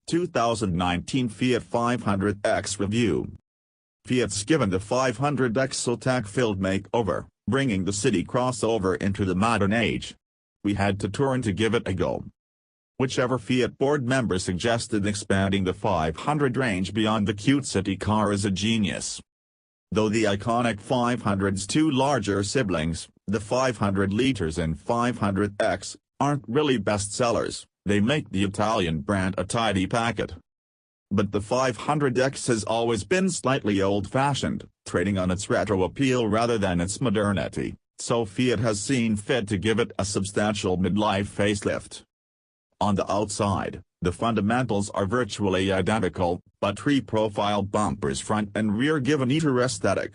2019 Fiat 500X Review. Fiat's given the 500X a tech-filled makeover, bringing the city crossover into the modern age. We had to Turin to give it a go. Whichever Fiat board member suggested expanding the 500 range beyond the cute city car is a genius. Though the iconic 500's two larger siblings, the 500 liters and 500X, aren't really bestsellers, they make the Italian brand a tidy packet. But the 500X has always been slightly old-fashioned, trading on its retro appeal rather than its modernity, so Fiat has seen fit to give it a substantial midlife facelift. On the outside, the fundamentals are virtually identical, but tree-profile bumpers front and rear give a neater aesthetic.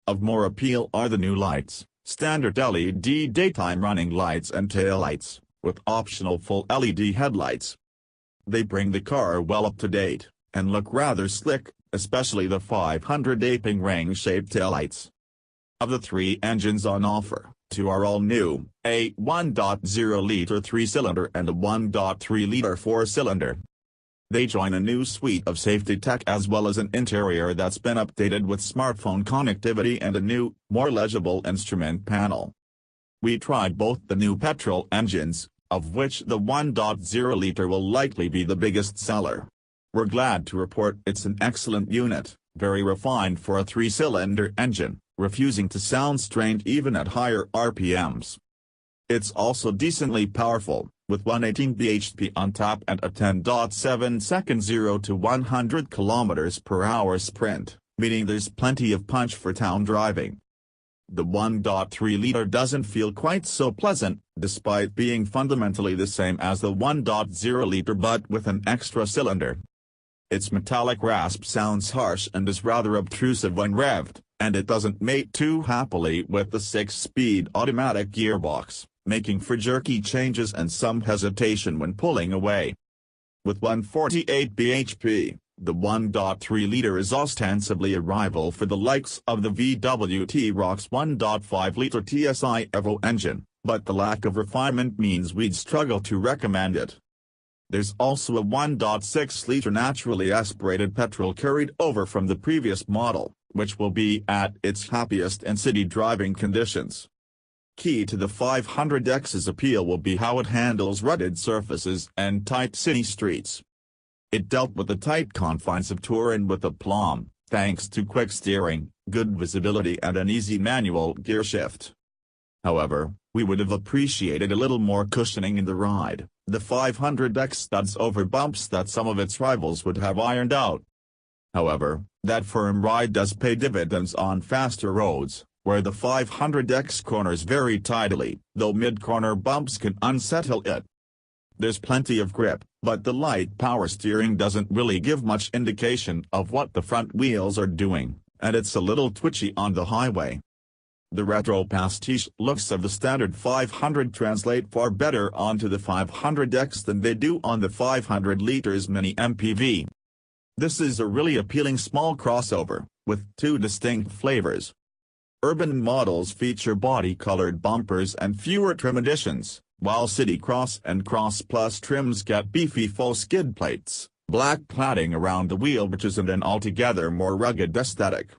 Of more appeal are the new lights, standard LED daytime running lights and taillights, with optional full LED headlights. They bring the car well up to date, and look rather slick, especially the 500 aping ring-shaped taillights. Of the three engines on offer, two are all new, a 1.0-liter 3-cylinder and a 1.3-liter 4-cylinder. They join a new suite of safety tech as well as an interior that's been updated with smartphone connectivity and a new, more legible instrument panel. We tried both the new petrol engines, of which the 1.0-liter will likely be the biggest seller. We're glad to report it's an excellent unit, very refined for a 3-cylinder engine, refusing to sound strained even at higher RPMs. It's also decently powerful, with 118 bhp on top and a 10.7-second 0 to 100 km/h sprint, meaning there's plenty of punch for town driving. The 1.3-liter doesn't feel quite so pleasant, despite being fundamentally the same as the 1.0-liter but with an extra cylinder. Its metallic rasp sounds harsh and is rather obtrusive when revved, and it doesn't mate too happily with the 6-speed automatic gearbox, making for jerky changes and some hesitation when pulling away. With 148 bhp, the 1.3-liter is ostensibly a rival for the likes of the VW T-Rocs 1.5-liter TSI Evo engine, but the lack of refinement means we'd struggle to recommend it. There's also a 1.6-liter naturally aspirated petrol carried over from the previous model, which will be at its happiest in city driving conditions. Key to the 500X's appeal will be how it handles rutted surfaces and tight city streets. It dealt with the tight confines of Turin with aplomb, thanks to quick steering, good visibility and an easy manual gear shift. However, we would have appreciated a little more cushioning in the ride. The 500X studs over bumps that some of its rivals would have ironed out. However, that firm ride does pay dividends on faster roads, where the 500X corners very tidily, though mid-corner bumps can unsettle it. There's plenty of grip, but the light power steering doesn't really give much indication of what the front wheels are doing, and it's a little twitchy on the highway. The retro pastiche looks of the standard 500 translate far better onto the 500X than they do on the 500 liters mini MPV. This is a really appealing small crossover, with two distinct flavors. Urban models feature body-colored bumpers and fewer trim additions, while City Cross and Cross Plus trims get beefy faux skid plates, black cladding around the wheel bridges and an altogether more rugged aesthetic.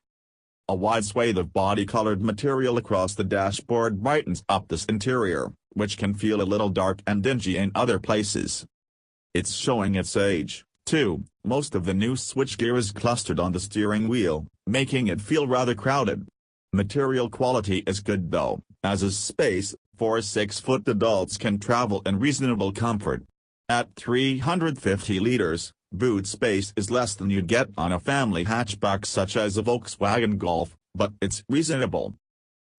A wide swathe of body-colored material across the dashboard brightens up this interior, which can feel a little dark and dingy in other places. It's showing its age, too. Most of the new switchgear is clustered on the steering wheel, making it feel rather crowded. Material quality is good though, as is space. 4 6-foot adults can travel in reasonable comfort. At 350 liters, boot space is less than you'd get on a family hatchback such as a Volkswagen Golf, but it's reasonable.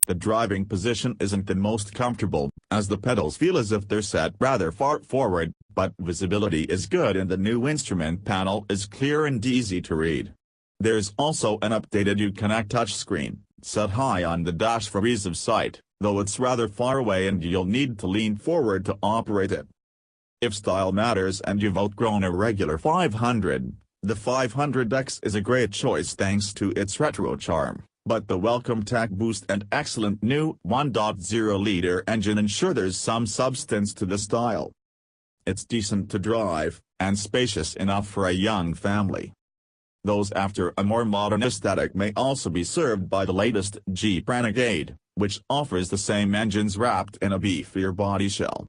The driving position isn't the most comfortable, as the pedals feel as if they're set rather far forward, but visibility is good and the new instrument panel is clear and easy to read. There's also an updated Uconnect touchscreen, set high on the dash for ease of sight, though it's rather far away and you'll need to lean forward to operate it. If style matters and you've outgrown a regular 500, the 500X is a great choice thanks to its retro charm, but the welcome tech boost and excellent new 1.0-liter engine ensure there's some substance to the style. It's decent to drive, and spacious enough for a young family. Those after a more modern aesthetic may also be served by the latest Jeep Renegade, which offers the same engines wrapped in a beefier body shell.